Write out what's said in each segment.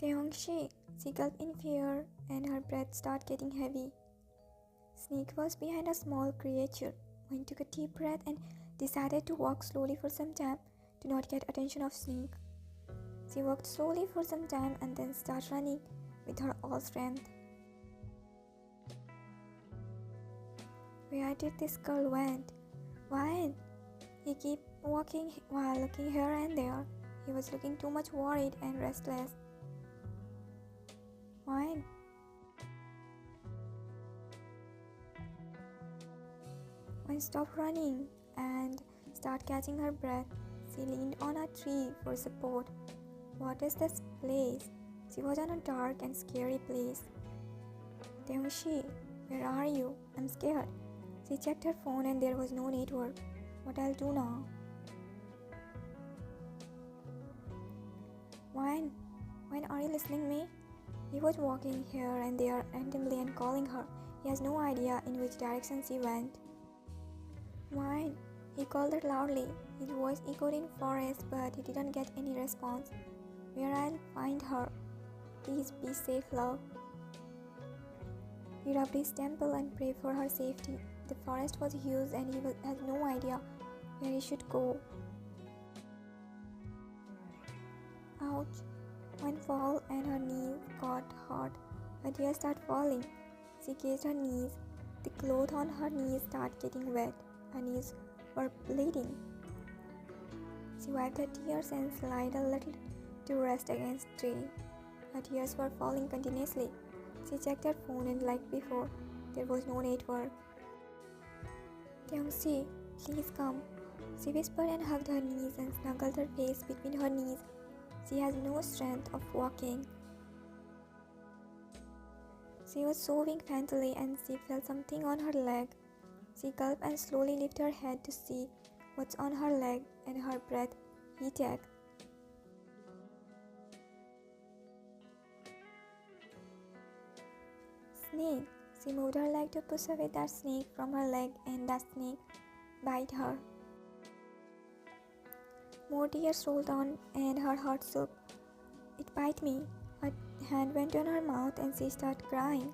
Taehyung, she gulped in fear and her breath started getting heavy. Snake was behind a small creature. Wayne took a deep breath and decided to walk slowly for some time to not get attention of Snake. She walked slowly for some time and then started running with her all strength. Where did this girl went? Why? He kept walking while looking here and there. He was looking too much worried and restless. Why? When stopped running and started catching her breath, she leaned on a tree for support. What is this place? She was in a dark and scary place. Taehyung, where are you? I'm scared. She checked her phone and there was no network. What I'll do now? When are you listening me? He was walking here and there randomly and calling her. He has no idea in which direction she went. Wine, he called her loudly. His voice echoed in forest, but he didn't get any response. Where I'll find her? Please be safe, love. He rubbed his temple and prayed for her safety. The forest was huge and he had no idea where he should go. Ouch! One fall and her knees got hot. Her tears started falling. She gazed her knees. The cloth on her knees started getting wet. Her knees were bleeding. She wiped her tears and slid a little to rest against the tree. Her tears were falling continuously. She checked her phone and like before, there was no network. Taehyung, please come. She whispered and hugged her knees and snuggled her face between her knees. She has no strength of walking. She was sobbing faintly and she felt something on her leg. She gulped and slowly lifted her head to see what's on her leg and her breath heated. Snake. She moved her leg to push away that snake from her leg and that snake bit her. More tears rolled on and her heart shook. It bit me. Her hand went on her mouth and she started crying.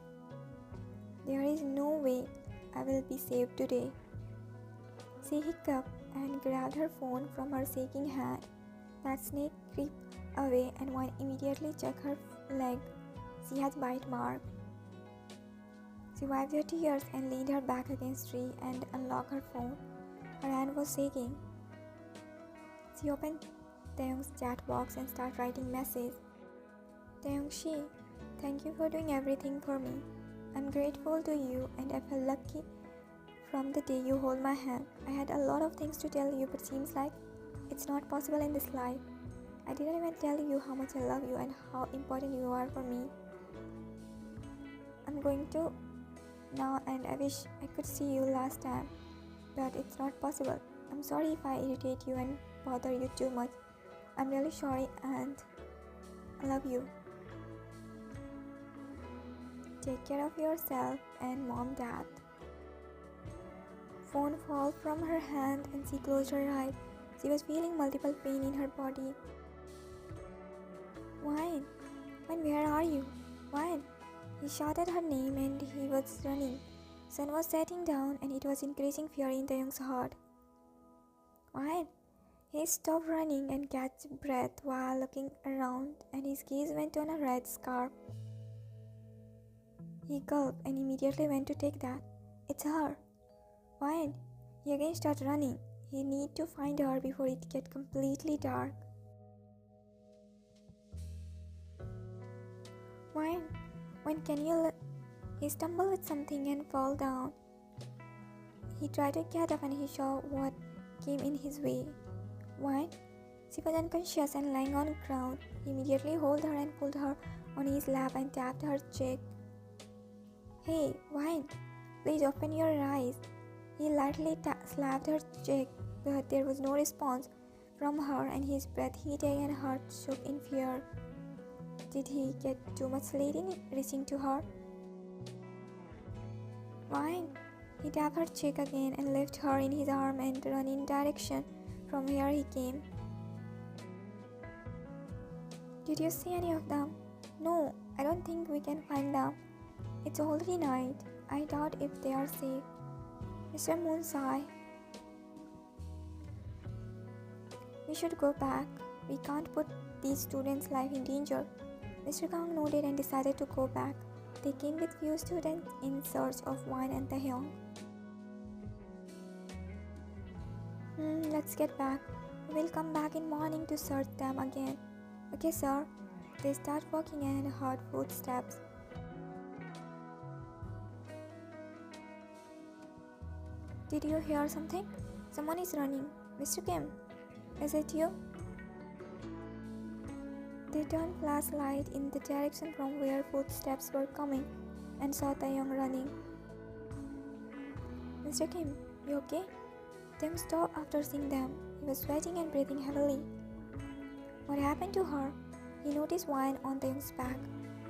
There is no way I will be saved today. She hiccuped and grabbed her phone from her shaking hand. That snake crept away and one immediately checked her leg. She has bite mark. She wiped her tears and leaned her back against the tree and unlocked her phone. Her hand was shaking. She opened Taehyung's chat box and started writing messages. Taehyung, thank you for doing everything for me. I'm grateful to you and I feel lucky from the day you hold my hand. I had a lot of things to tell you but seems like it's not possible in this life. I didn't even tell you how much I love you and how important you are for me. I'm going to now and I wish I could see you last time, but it's not possible. I'm sorry if I irritate you and bother you too much. I'm really sorry and I love you. Take care of yourself and mom, dad. Phone fell from her hand and she closed her eyes. She was feeling multiple pain in her body. Wine, where are you? Wine. He shouted her name and he was running. Sun was setting down and it was increasing fear in Taehyung's heart. Wine. He stopped running and catch breath while looking around and his gaze went on a red scarf. He gulped and immediately went to take that. It's her. Wine. He again started running. He need to find her before it get completely dark. Wine. When can you He stumbled with something and fell down. He tried to get up and he saw what came in his way. Wine? She was unconscious and lying on the ground. He immediately held her and pulled her on his lap and tapped her cheek. Hey, Wine, please open your eyes. He lightly slapped her cheek, but there was no response from her and his breath heated and heart shook in fear. Did he get too much late in reaching to her? Wine! He tapped her cheek again and lifted her in his arm and ran in direction from where he came. Did you see any of them? No, I don't think we can find them. It's already night. I doubt if they are safe. Mr. Moon sighed. We should go back. We can't put these students' life in danger. Mr. Kang nodded and decided to go back. They came with few students in search of wine and Taehyung. Let's get back. We'll come back in morning to search them again. Okay, sir. They start walking and heard footsteps. Did you hear something? Someone is running. Mr. Kim, is it you? They turned flashlight in the direction from where footsteps were coming and saw Taehyung running. Mr. Kim, you okay? Taehyung stopped after seeing them. He was sweating and breathing heavily. What happened to her? He noticed wine on Taehyung's back.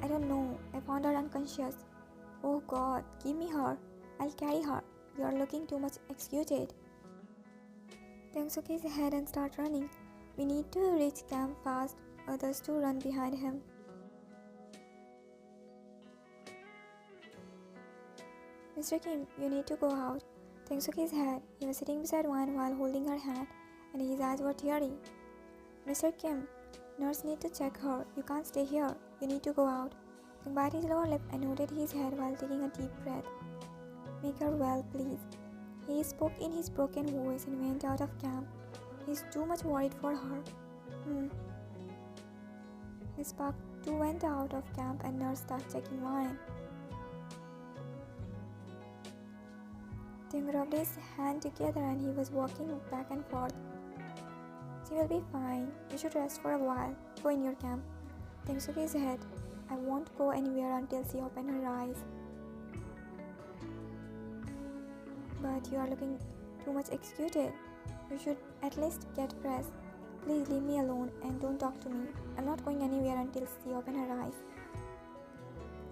I don't know. I found her unconscious. Oh God, give me her. I'll carry her. You are looking too much excited. Taehyung shook his head and started running. We need to reach camp fast. Others to run behind him. Mr. Kim, you need to go out. Taehyung shook his head. He was sitting beside Wine while holding her hand, and his eyes were teary. Mr. Kim, nurse need to check her. You can't stay here. You need to go out. He bit his lower lip and nodded his head while taking a deep breath. Make her well, please. He spoke in his broken voice and went out of camp. He's too much worried for her. Miss Park too went out of camp and nurse started checking Wine. Taehyung rubbed his hand together and he was walking back and forth. She will be fine. You should rest for a while. Go in your camp. Taehyung shook his head. I won't go anywhere until she opens her eyes. But you are looking too much excited. You should at least get fresh. Please leave me alone and don't talk to me. I'm not going anywhere until she opens her eyes.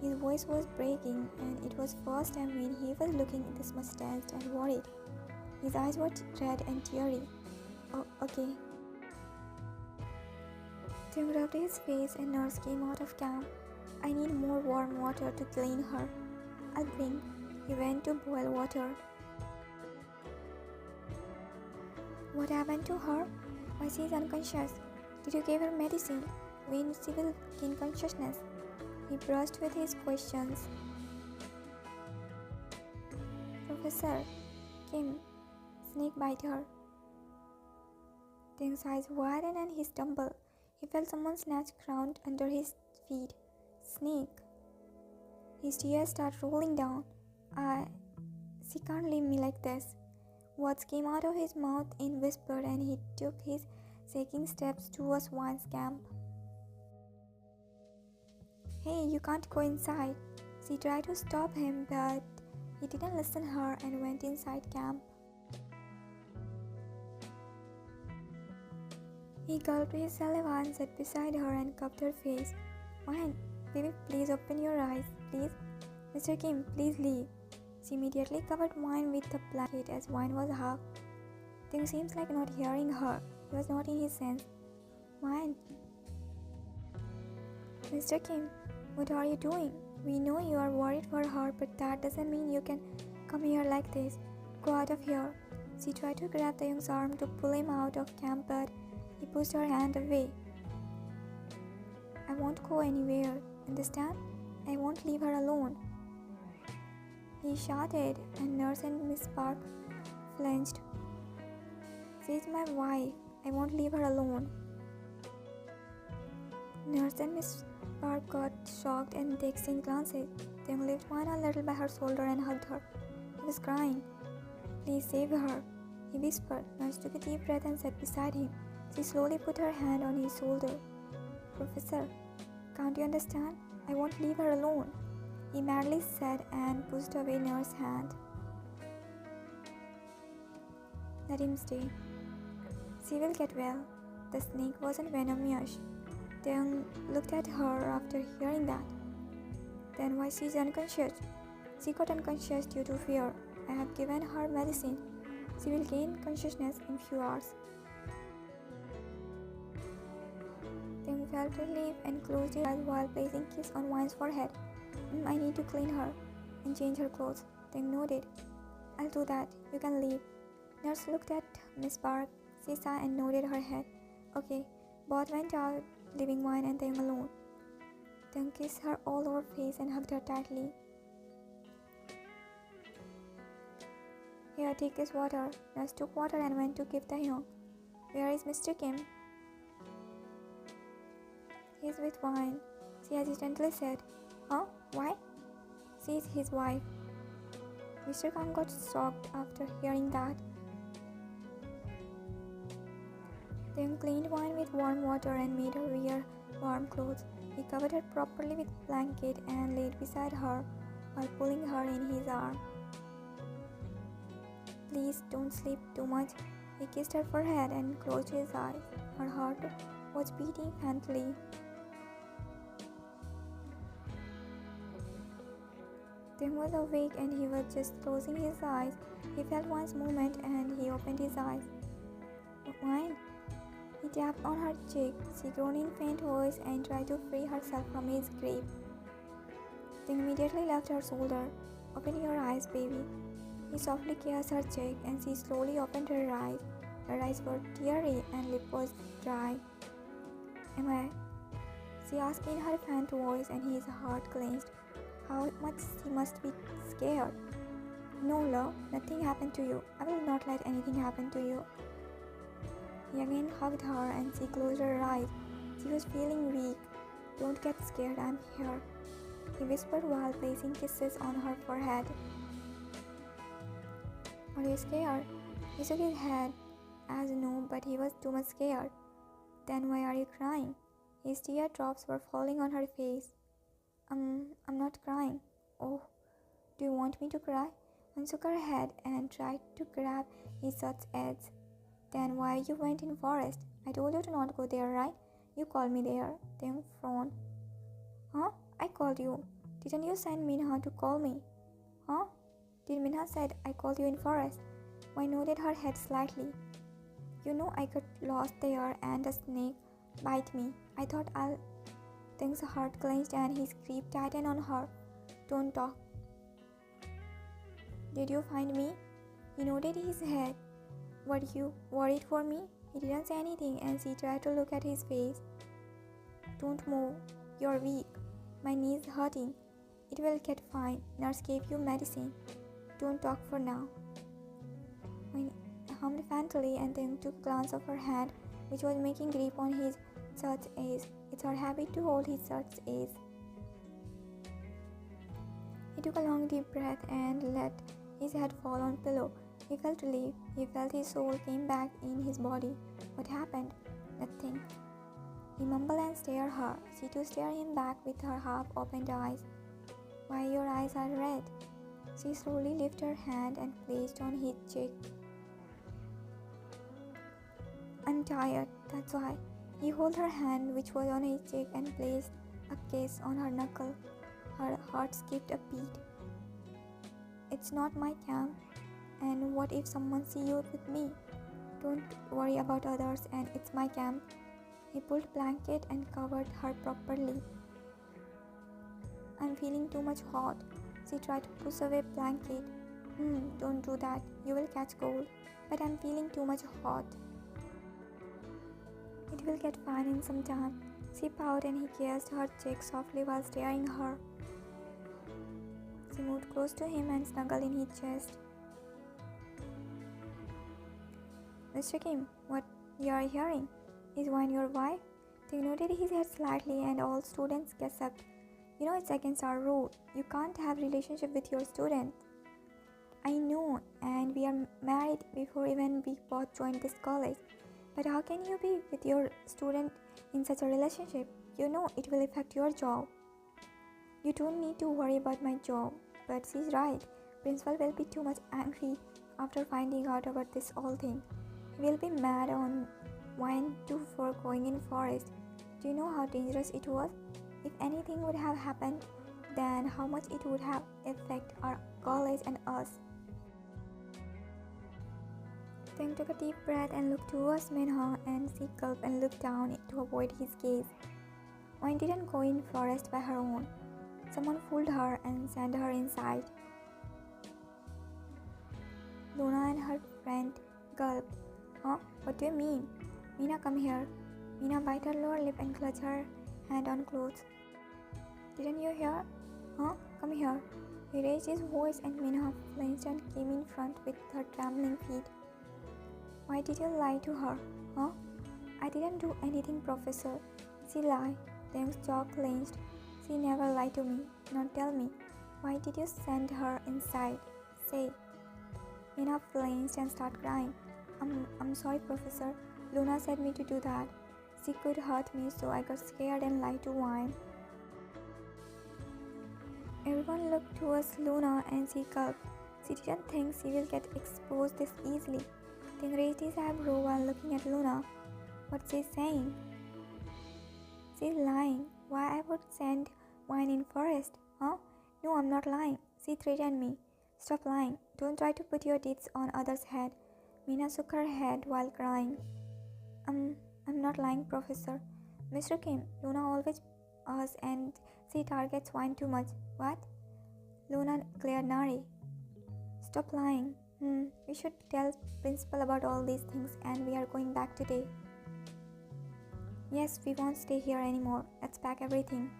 His voice was breaking and it was first time when he was looking this much tensed and worried. His eyes were red and teary. Oh, okay. Taehyung rubbed his face and nurse came out of camp. I need more warm water to clean her. I'll bring. He went to boil water. What happened to her? Why she is unconscious? Did you give her medicine? When she will gain consciousness? He brushed with his questions. Professor, Kim, snake bite her. Taehyung's eyes widened and he stumbled. He felt someone snatch ground under his feet. Snake. His tears started rolling down. She can't leave me like this. Words came out of his mouth in whisper and he took his shaking steps towards Wine's camp. Hey, you can't go inside. She tried to stop him but he didn't listen to her and went inside camp. He gulped his saliva and sat beside her and cupped her face. Wine, baby, please open your eyes, please. Mr. Kim, please leave. She immediately covered Wine with the blanket as Wine was half. Taehyung seems like not hearing her. He was not in his sense. Wine. Mr. Kim, what are you doing? We know you are worried for her, but that doesn't mean you can come here like this. Go out of here. She tried to grab Taehyung's arm to pull him out of camp, but he pushed her hand away. I won't go anywhere. Understand? I won't leave her alone. He shouted, and Nurse and Miss Park flinched. She's my wife. I won't leave her alone. Nurse and Miss Park got shocked and they exchanged glances. Taehyung lifted Wine a little by her shoulder and hugged her. He was crying. Please save her, he whispered. Nurse took a deep breath and sat beside him. She slowly put her hand on his shoulder. Professor, can't you understand? I won't leave her alone, he madly said and pushed away Nurse's hand. Let him stay. She will get well. The snake wasn't venomous. Taehyung looked at her after hearing that. Then why she's unconscious? She got unconscious due to fear. I have given her medicine. She will gain consciousness in few hours. Taehyung felt relief and closed his eyes while placing kiss on Wine's forehead. I need to clean her and change her clothes. Taehyung nodded. I'll do that. You can leave. Nurse looked at Miss Park, Sisa, and nodded her head. Okay. Both went out, leaving Wine and Taehyung alone. Taehyung kissed her all over face and hugged her tightly. Here, take this water. Nurse took water and went to give Taehyung. Where is Mr. Kim? He's with Wine, she hesitantly said. Huh? Why? She's his wife. Mr. Kang got shocked after hearing that. Taehyung cleaned Wine with warm water and made her wear warm clothes. He covered her properly with a blanket and laid beside her while pulling her in his arm. Please don't sleep too much. He kissed her forehead and closed his eyes. Her heart was beating faintly. Tim was awake and he was just closing his eyes. He felt Wine's movement and he opened his eyes. Wine? He tapped on her cheek. She groaned in faint voice and tried to free herself from his grip. Tim immediately left her shoulder. Open your eyes, baby. He softly kissed her cheek and she slowly opened her eyes. Her eyes were teary and lip was dry. Am I? She asked in her faint voice and his heart clenched. How much she must be scared. No, love, nothing happened to you. I will not let anything happen to you. He again hugged her and she closed her eyes. She was feeling weak. Don't get scared, I'm here. He whispered while placing kisses on her forehead. Are you scared? He shook his head as no, but he was too much scared. Then why are you crying? His teardrops were falling on her face. I'm not crying. Oh, do you want me to cry? One shook her head and tried to grab his shirt's edge. Then why you went in forest? I told you to not go there, right? You called me there. Taehyung frowned. Huh? I called you. Didn't you send Minha to call me? Huh? Did Minha said I called you in forest? Why nodded her head slightly. You know I got lost there and a snake bite me. I thought I'll... Taehyung's heart clenched and his grip tightened on her. Don't talk. Did you find me? He nodded his head. Were you worried for me? He didn't say anything and she tried to look at his face. Don't move. You're weak. My knee's hurting. It will get fine. Nurse gave you medicine. Don't talk for now. When hummed faintly and Taehyung took a glance of her hand, which was making grip on his shirt's edge. It's her habit to hold his shirt's edge. He took a long deep breath and let his head fall on pillow. He felt relief. He felt his soul came back in his body. What happened? Nothing. He mumbled and stared her. She too stared him back with her half-opened eyes. Why your eyes are red? She slowly lifted her hand and placed on his cheek. I'm tired, that's why. He held her hand which was on his cheek and placed a kiss on her knuckle. Her heart skipped a beat. It's not my camp. And what if someone sees you with me? Don't worry about others and it's my camp. He pulled a blanket and covered her properly. I'm feeling too much hot. She tried to push away the blanket. Don't do that. You will catch cold. But I'm feeling too much hot. It will get fine in some time. She pouted and he kissed her cheek softly while staring her. She moved close to him and snuggled in his chest. Mr. Kim, what you are hearing? Is Wine your wife? They nodded his head slightly and all students gasped. You know it's against our rule. You can't have relationship with your student. I know, and we are married before even we both joined this college. But how can you be with your student in such a relationship? You know it will affect your job. You don't need to worry about my job. But she's right. Principal will be too much angry after finding out about this whole thing. He will be mad on Wine too for going in forest. Do you know how dangerous it was? If anything would have happened, then how much it would have affected our college and us. Taehyung took a deep breath and looked towards Minha and she gulped and looked down to avoid his gaze. Why didn't go in forest by her own? Someone fooled her and sent her inside. Luna and her friend gulped. Huh? What do you mean? Mina, come here. Mina bit her lower lip and clutched her hand on clothes. Didn't you hear? Huh? Come here. He raised his voice and Mina flinched and came in front with her trembling feet. Why did you lie to her? Huh? I didn't do anything, Professor. She lied. Taehyung's jaw clenched. She never lied to me. Now tell me, why did you send her inside? Say. Mina flinched and started crying. I'm sorry, Professor. Luna said me to do that. She could hurt me, so I got scared and lied to Wine. Everyone looked towards Luna and she gulped. She didn't think she will get exposed this easily. Taehyung raised his eyebrow while looking at Luna. What's she saying? She's lying. Why I would send Wine in forest? Huh? No, I'm not lying. She threatened me. Stop lying. Don't try to put your deeds on others' head. Mina shook her head while crying. I'm not lying, Professor. Mr. Kim, Luna always us and she targets Wine too much. What? Luna glared Nari. Stop lying. We should tell principal about all these things and we are going back today. Yes, we won't stay here anymore. Let's pack everything.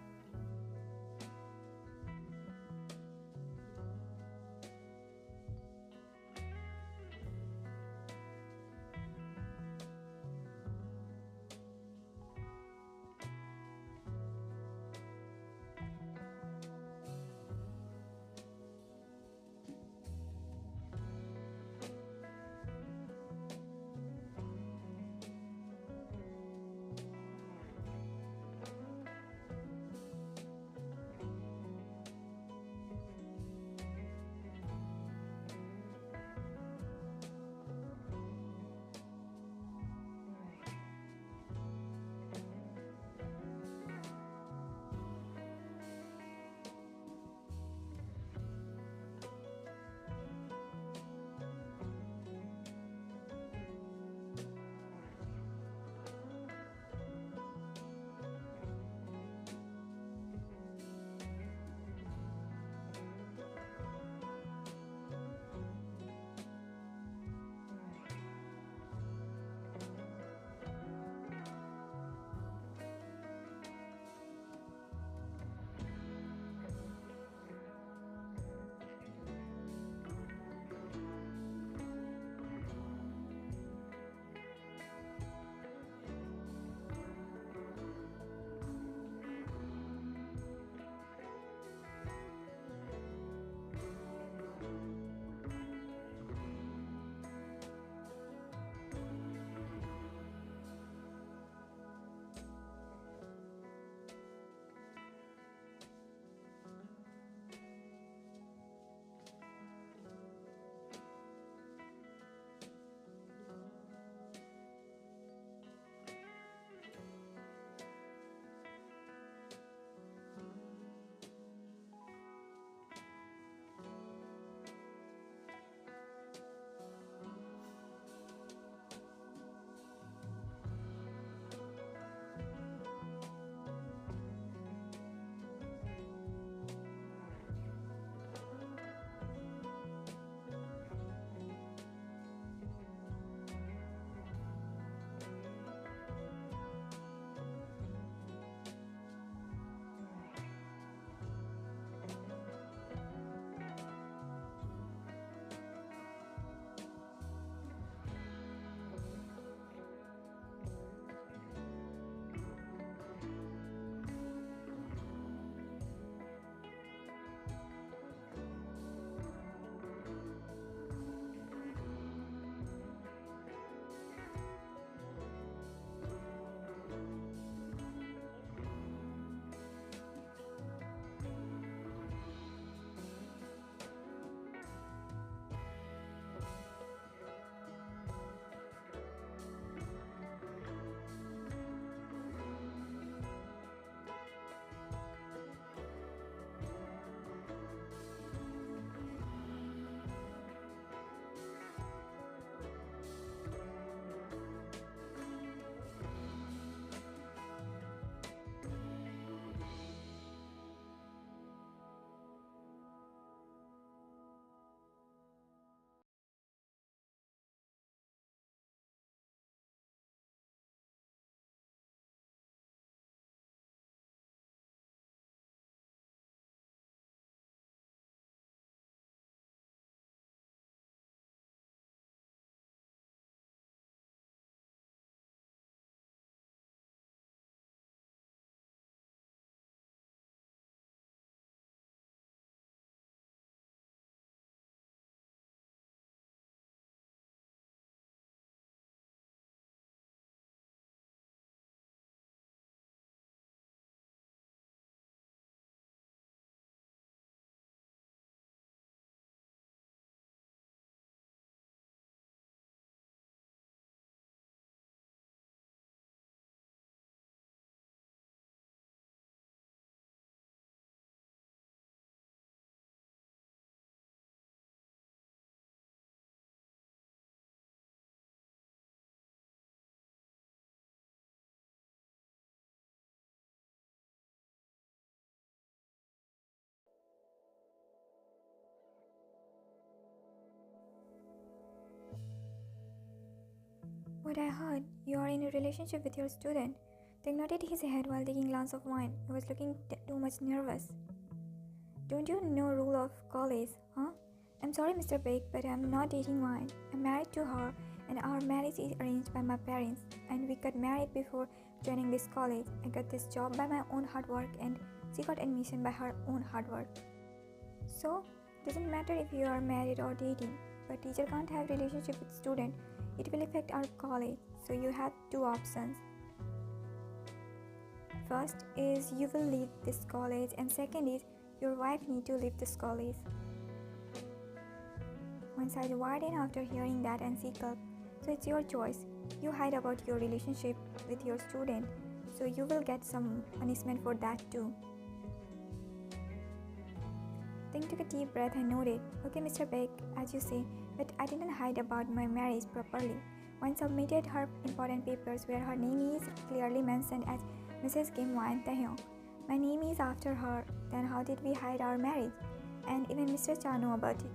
What I heard, you are in a relationship with your student. Taehyung nodded his head while taking a glass of wine. He was looking too much nervous. Don't you know rule of college, huh? I'm sorry, Mr. Beck, but I'm not dating wine. I'm married to her, and our marriage is arranged by my parents. And we got married before joining this college. I got this job by my own hard work, and she got admission by her own hard work. So, doesn't matter if you are married or dating, but teacher can't have relationship with student. It will affect our college. So you have two options. First is you will leave this college, and second is your wife need to leave this college. One side widened after hearing that and she gulped. So it's your choice. You hide about your relationship with your student, so you will get some punishment for that too. Taehyung took a deep breath and nodded. Okay, Mr. Beck, as you say, but I didn't hide about my marriage properly. One submitted her important papers where her name is clearly mentioned as Mrs. Kim Wan Taehyung. My name is after her. Then how did we hide our marriage? And even Mr. Cha knew about it.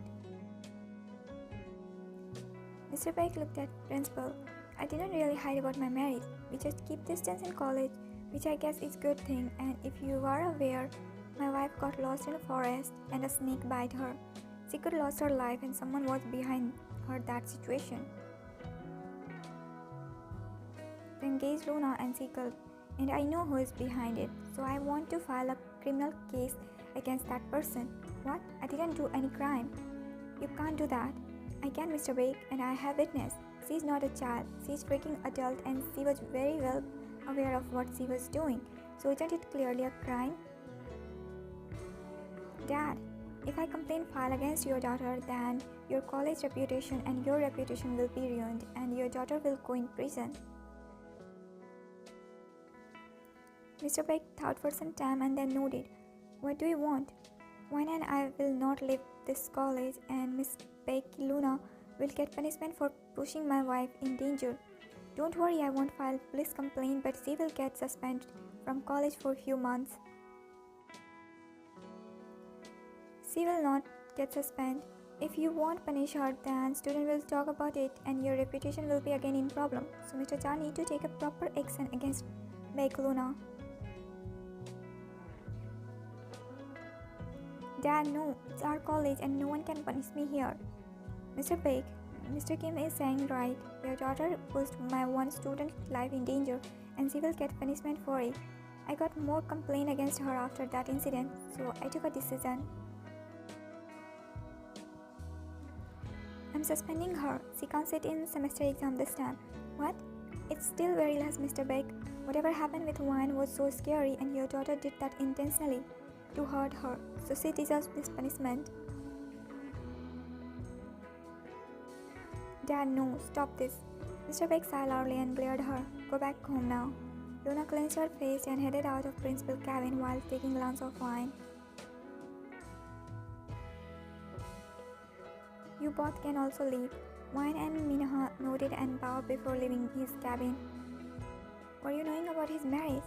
Mr. Beck looked at principal. I didn't really hide about my marriage. We just keep distance in college, which I guess is good thing. And if you are aware, my wife got lost in a forest and a snake bit her. She could lost her life and someone was behind her that situation. Then gazed Luna and she gulped. And I know who is behind it, so I want to file a criminal case against that person. What? I didn't do any crime. You can't do that. I can, Mr. Beck, and I have witness. She is not a child. She is freaking adult and she was very well aware of what she was doing. So isn't it clearly a crime? Dad, if I complaint file against your daughter, then your college reputation and your reputation will be ruined and your daughter will go in prison. Mr. Beck thought for some time and then nodded. What do you want? Wine and I will not leave this college, and Miss Becky Luna will get punishment for pushing my wife in danger. Don't worry, I won't file police complaint, but she will get suspended from college for a few months. She will not get suspended. If you won't punish her, then student will talk about it and your reputation will be again in problem. So Mr. Chan need to take a proper action against Becky Luna. Dad, no, it's our college and no one can punish me here. Mr. Beck, Mr. Kim is saying right. Your daughter pushed my one student's life in danger and she will get punishment for it. I got more complaint against her after that incident, so I took a decision. I'm suspending her. She can't sit in semester exam this time. What? It's still very less, Mr. Beck. Whatever happened with Wine was so scary and your daughter did that intentionally to hurt her, so she deserves this punishment. Dad, no, stop this. Mr. Beck sighed loudly and glared at her. Go back home now. Luna clenched her face and headed out of principal's cabin while taking a glance of Wine. You both can also leave. Wine and Minaha nodded and bowed before leaving his cabin. Were you knowing about his marriage?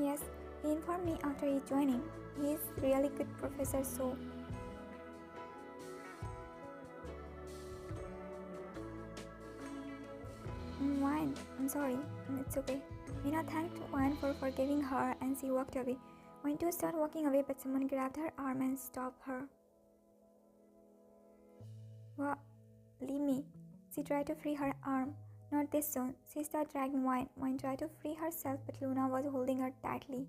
Yes, he informed me after he joining. He is really good professor, so. Wine, I'm sorry. It's okay. Mina thanked Wine for forgiving her and she walked away. Wine too started walking away, but someone grabbed her arm and stopped her. What? Leave me. She tried to free her arm. Not this soon. She started dragging Wine. Wine tried to free herself, but Luna was holding her tightly.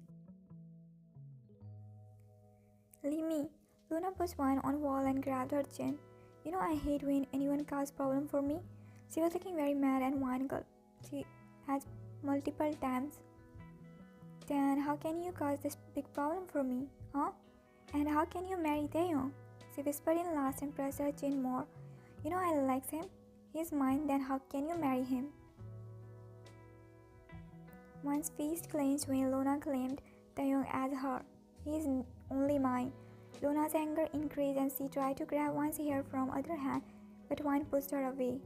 Leave me. Luna pushed Wine on wall and grabbed her chin. You know I hate when anyone causes problem for me. She was looking very mad and Wine gulped. She asked multiple times. Then how can you cause this big problem for me, huh? And how can you marry Taehyung? She whispered in last and pressed her chin more. You know I like him. He's mine, then how can you marry him? One's fist clenched when Luna claimed Taehyung as her. He is only mine. Luna's anger increased and she tried to grab One's hair from other hand, but One pushed her away.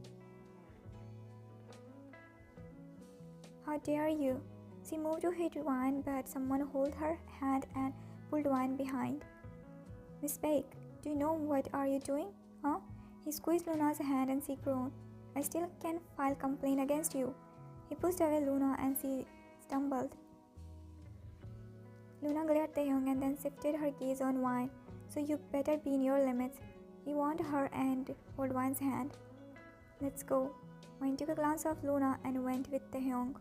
How dare you? She moved to hit One, but someone held her hand and pulled One behind. Miss Beck, do you know what are you doing? Huh? He squeezed Luna's hand and she groaned. I still can file complaint against you. He pushed away Luna and she stumbled. Luna glared at Taehyung and then shifted her gaze on Wine. So you better be in your limits. He warned her and held Wine's hand. Let's go. Wine took a glance of Luna and went with Taehyung.